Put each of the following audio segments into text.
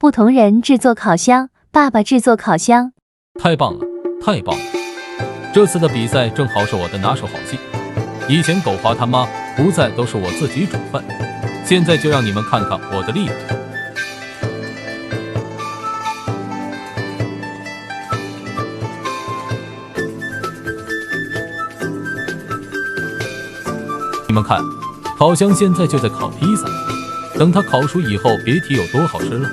不同人制作烤箱，爸爸制作烤箱。太棒了，太棒了！这次的比赛正好是我的拿手好戏。以前狗华他妈不在，都是我自己煮饭，现在就让你们看看我的厉害。你们看，烤箱现在就在烤披萨，等它烤熟以后，别提有多好吃了。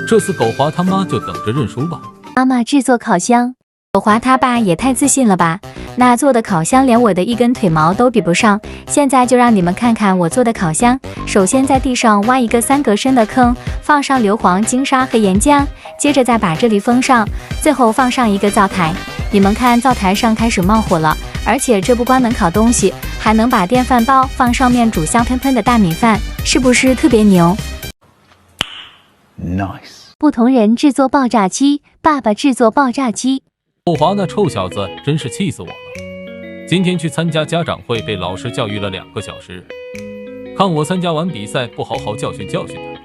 这次狗华他妈就等着认输吧。妈妈制作烤箱。狗华他爸也太自信了吧，那做的烤箱连我的一根腿毛都比不上。现在就让你们看看我做的烤箱。首先在地上挖一个3格深的坑，放上硫磺、金沙和岩浆，接着再把这里封上，最后放上一个灶台。你们看，灶台上开始冒火了，而且这不光能烤东西，还能把电饭煲放上面煮香喷喷的大米饭，是不是特别牛 ？Nice。不同人制作爆炸机，爸爸制作爆炸机。狗华那臭小子真是气死我了！今天去参加家长会，被老师教育了2个小时。看我参加完比赛，不好好教训教训他。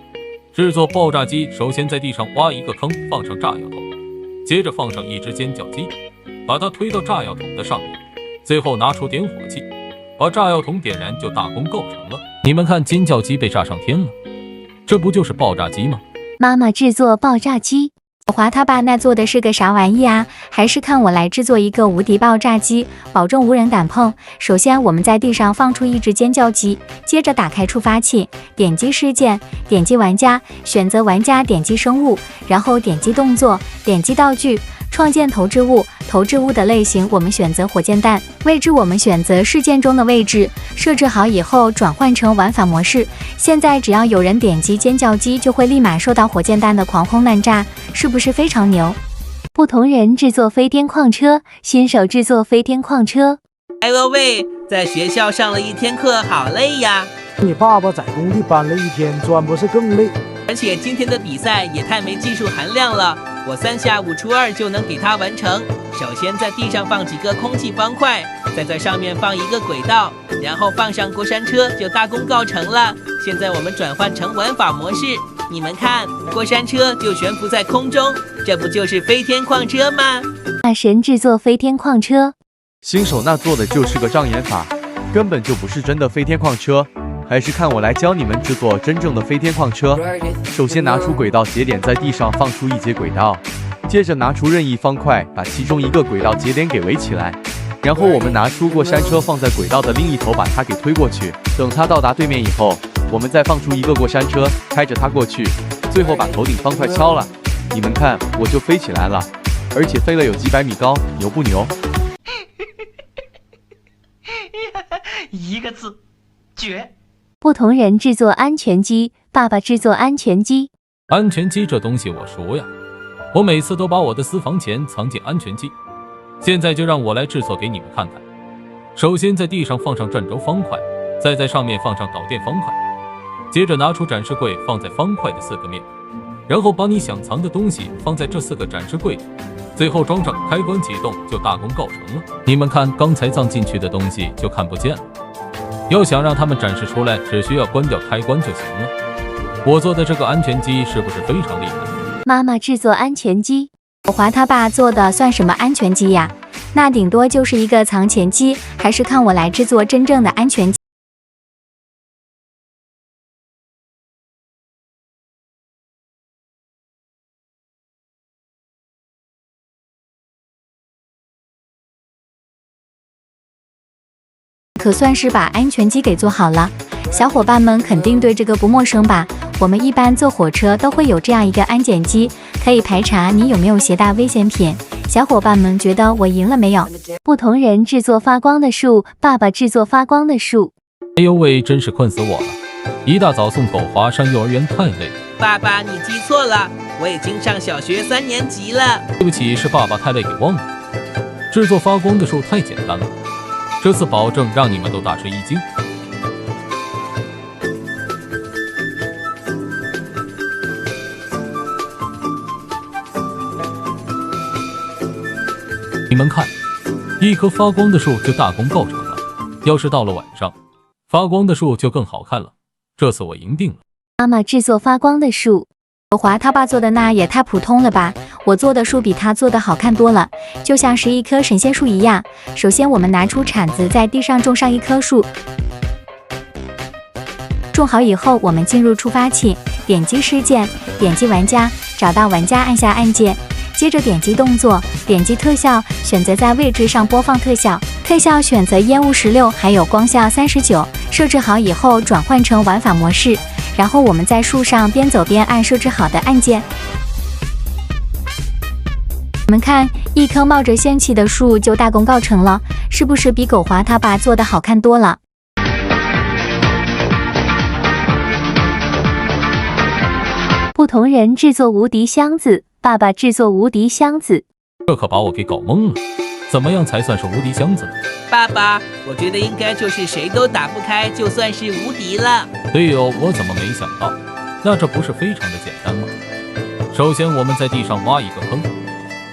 制作爆炸机，首先在地上挖一个坑，放上炸药桶，接着放上一只尖叫机，把它推到炸药桶的上面，最后拿出点火器，把炸药桶点燃，就大功告成了。你们看，尖叫机被炸上天了，这不就是爆炸机吗？妈妈制作爆炸机。狗华他爸那做的是个啥玩意啊？还是看我来制作一个无敌爆炸机，保证无人敢碰。首先我们在地上放出一只尖叫机，接着打开触发器，点击事件，点击玩家，选择玩家，点击生物，然后点击动作，点击道具，创建投掷物。投掷物的类型我们选择火箭弹，位置我们选择事件中的位置。设置好以后转换成玩法模式。现在只要有人点击尖叫机，就会立马受到火箭弹的狂轰滥炸，是不是非常牛？不同人制作飞天矿车，新手制作飞天矿车。哎呦喂，在学校上了1天课，好累呀！你爸爸在工地搬了1天砖，不是更累？而且今天的比赛也太没技术含量了，我3下5除2就能给它完成。首先在地上放几个空气方块，再在上面放一个轨道，然后放上过山车，就大功告成了。现在我们转换成玩法模式，你们看，过山车就悬浮在空中，这不就是飞天矿车吗？大神制作飞天矿车。新手那做的就是个障眼法，根本就不是真的飞天矿车。还是看我来教你们制作真正的飞天矿车。首先拿出轨道节点，在地上放出一节轨道，接着拿出任意方块，把其中一个轨道节点给围起来，然后我们拿出过山车放在轨道的另一头，把它给推过去。等它到达对面以后，我们再放出一个过山车，开着它过去，最后把头顶方块敲了。你们看，我就飞起来了，而且飞了有几百米高，牛不牛？一个字，绝！不同人制作安全机，爸爸制作安全机。安全机这东西我熟呀，我每次都把我的私房钱藏进安全机。现在就让我来制作给你们看看。首先在地上放上转轴方块，再在上面放上导电方块，接着拿出展示柜放在方块的4个面，然后把你想藏的东西放在这4个展示柜里，最后装上开关启动，就大功告成了。你们看，刚才藏进去的东西就看不见了。要想让它们展示出来，只需要关掉开关就行了。我做的这个安全机是不是非常厉害？妈妈制作安全机。狗华他爸做的算什么安全机呀？那顶多就是一个藏钱机，还是看我来制作真正的安全机。可算是把安全机给做好了，小伙伴们肯定对这个不陌生吧？我们一般坐火车都会有这样一个安检机，可以排查你有没有携带危险品。小伙伴们觉得我赢了没有？不同人制作发光的树，爸爸制作发光的树。哎呦喂，真是困死我了！一大早送狗华上幼儿园太累了。爸爸，你记错了，我已经上小学3年级了。对不起，是爸爸太累给忘了。制作发光的树太简单了。这次保证让你们都大吃一惊。你们看，一棵发光的树就大功告成了。要是到了晚上，发光的树就更好看了。这次我赢定了。妈妈制作发光的树。手华他爸做的那也太普通了吧，我做的树比他做的好看多了，就像是一棵神仙树一样。首先我们拿出铲子在地上种上一棵树，种好以后，我们进入触发器，点击事件，点击玩家，找到玩家按下按键，接着点击动作，点击特效，选择在位置上播放特效，特效选择烟雾16，还有光效39，设置好以后转换成玩法模式，然后我们在树上边走边按设置好的按键。你们看，一棵冒着仙气的树就大功告成了，是不是比狗华他爸做的好看多了？不同人制作无敌箱子，爸爸制作无敌箱子。这可把我给搞懵了，怎么样才算是无敌箱子呢？爸爸，我觉得应该就是谁都打不开，就算是无敌了。队友，我怎么没想到？那这不是非常的简单吗？首先，我们在地上挖一个坑，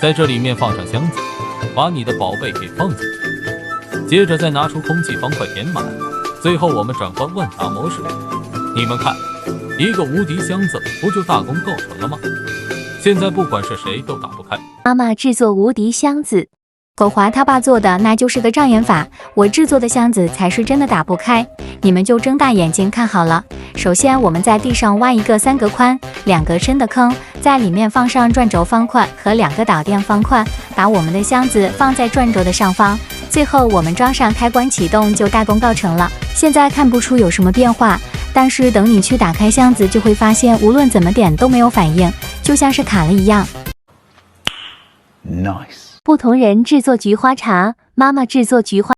在这里面放上箱子，把你的宝贝给放进去，接着再拿出空气方块填满，最后我们转换问答模式。你们看，一个无敌箱子不就大功告成了吗？现在不管是谁都打不开。妈妈制作无敌箱子。狗华他爸做的那就是个障眼法，我制作的箱子才是真的打不开，你们就睁大眼睛看好了。首先我们在地上挖一个3格宽、2格深的坑，在里面放上转轴方块和2个导电方块，把我们的箱子放在转轴的上方，最后我们装上开关启动，就大功告成了。现在看不出有什么变化，但是等你去打开箱子，就会发现无论怎么点都没有反应，就像是卡了一样。Nice。不同人制作菊花茶，妈妈制作菊花。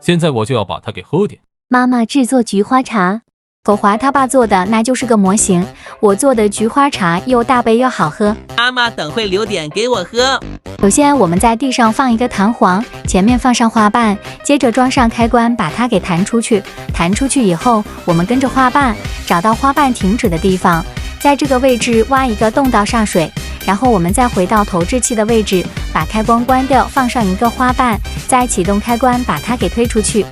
现在我就要把它给喝点。妈妈制作菊花茶。狗华他爸做的那就是个模型，我做的菊花茶又大杯又好喝。妈妈等会留点给我喝。首先我们在地上放一个弹簧，前面放上花瓣，接着装上开关把它给弹出去。弹出去以后，我们跟着花瓣找到花瓣停止的地方，在这个位置挖一个洞道上水，然后我们再回到投掷器的位置，把开关关掉，放上一个花瓣，再启动开关把它给推出去。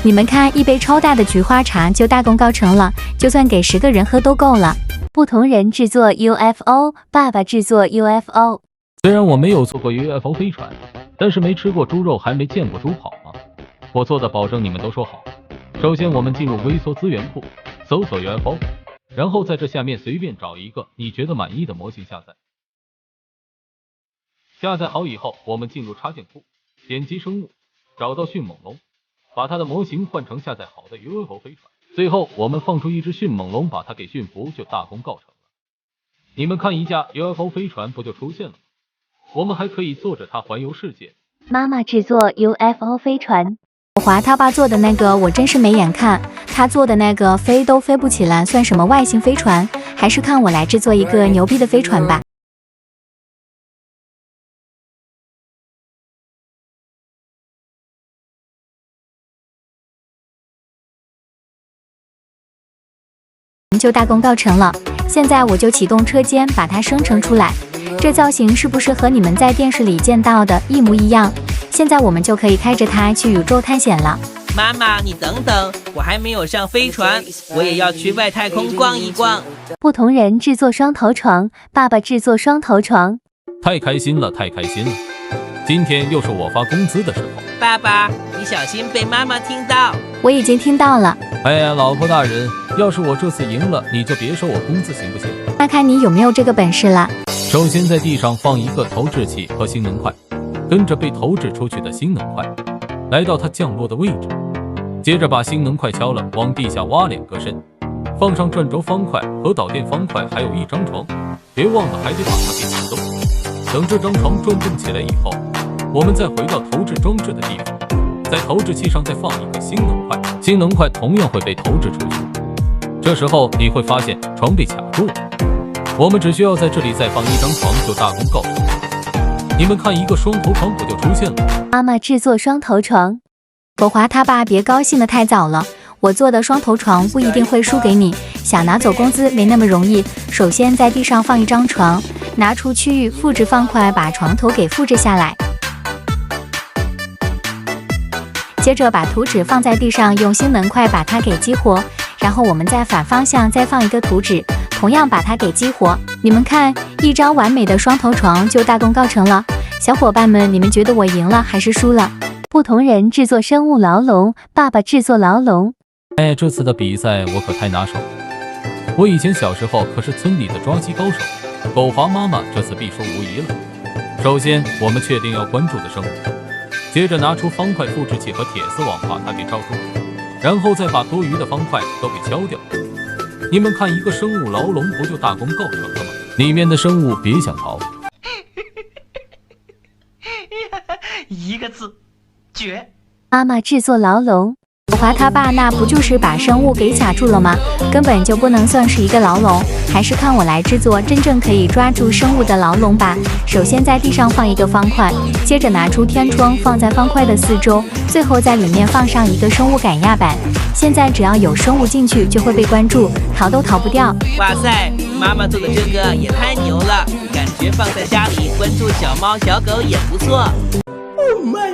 你们看，一杯超大的菊花茶就大功告成了，就算给10个人喝都够了。不同人制作 UFO， 爸爸制作 UFO。虽然我没有做过 UFO 飞船，但是没吃过猪肉还没见过猪跑吗？我做的保证你们都说好。首先我们进入微缩资源库，搜索 UFO， 然后在这下面随便找一个你觉得满意的模型下载。下载好以后，我们进入插件库，点击生物，找到迅猛龙，把它的模型换成下载好的 UFO 飞船，最后我们放出一只迅猛龙，把它给驯服，就大功告成了。你们看，一架 UFO 飞船不就出现了吗？我们还可以坐着它环游世界。妈妈制作 UFO 飞船。华他爸做的那个我真是没眼看，他做的那个飞都飞不起来，算什么外星飞船？还是看我来制作一个牛逼的飞船吧。就大功告成了，现在我就启动车间，把它生成出来。这造型是不是和你们在电视里见到的一模一样？现在我们就可以开着它去宇宙探险了。妈妈，你等等，我还没有上飞船，我也要去外太空逛一逛。不同人制作双头床，爸爸制作双头床。太开心了，太开心了！今天又是我发工资的时候。爸爸，你小心被妈妈听到。我已经听到了。哎呀，老婆大人，要是我这次赢了，你就别收我工资行不行？那看你有没有这个本事了。首先在地上放一个投掷器和星能块，跟着被投掷出去的星能块，来到它降落的位置。接着把星能块敲了，往地下挖2个深，放上转轴方块和导电方块，还有一张床。别忘了还得把它给启动。等这张床转动起来以后，我们再回到投掷装置的地方，在投掷器上再放一个星能块，星能块同样会被投掷出去。这时候你会发现床被卡住了，我们只需要在这里再放一张床就大功告成。你们看，一个双头床不就出现了？妈妈制作双头床。国华他爸别高兴得太早了，我做的双头床不一定会输给你，想拿走工资没那么容易。首先在地上放一张床，拿出区域复制方块，把床头给复制下来。接着把图纸放在地上，用星能块把它给激活，然后我们再反方向再放一个图纸，同样把它给激活。你们看，一张完美的双头床就大功告成了。小伙伴们，你们觉得我赢了还是输了？不同人制作生物牢笼，爸爸制作牢笼。哎，这次的比赛我可太拿手了。我以前小时候可是村里的抓鸡高手，狗华妈妈这次必输无疑了。首先，我们确定要关注的生物，接着拿出方块复制器和铁丝网把它给罩住，然后再把多余的方块都给敲掉。你们看，一个生物牢笼不就大功告成了吗？里面的生物别想逃。一个字，绝。妈妈制作牢笼。国华他爸那不就是把生物给卡住了吗？根本就不能算是一个牢笼，还是看我来制作真正可以抓住生物的牢笼吧。首先在地上放一个方块，接着拿出天窗放在方块的四周，最后在里面放上一个生物赶压板。现在只要有生物进去就会被关注，逃都逃不掉。哇塞，妈妈做的这个也太牛了，感觉放在家里关注小猫小狗也不错。Oh my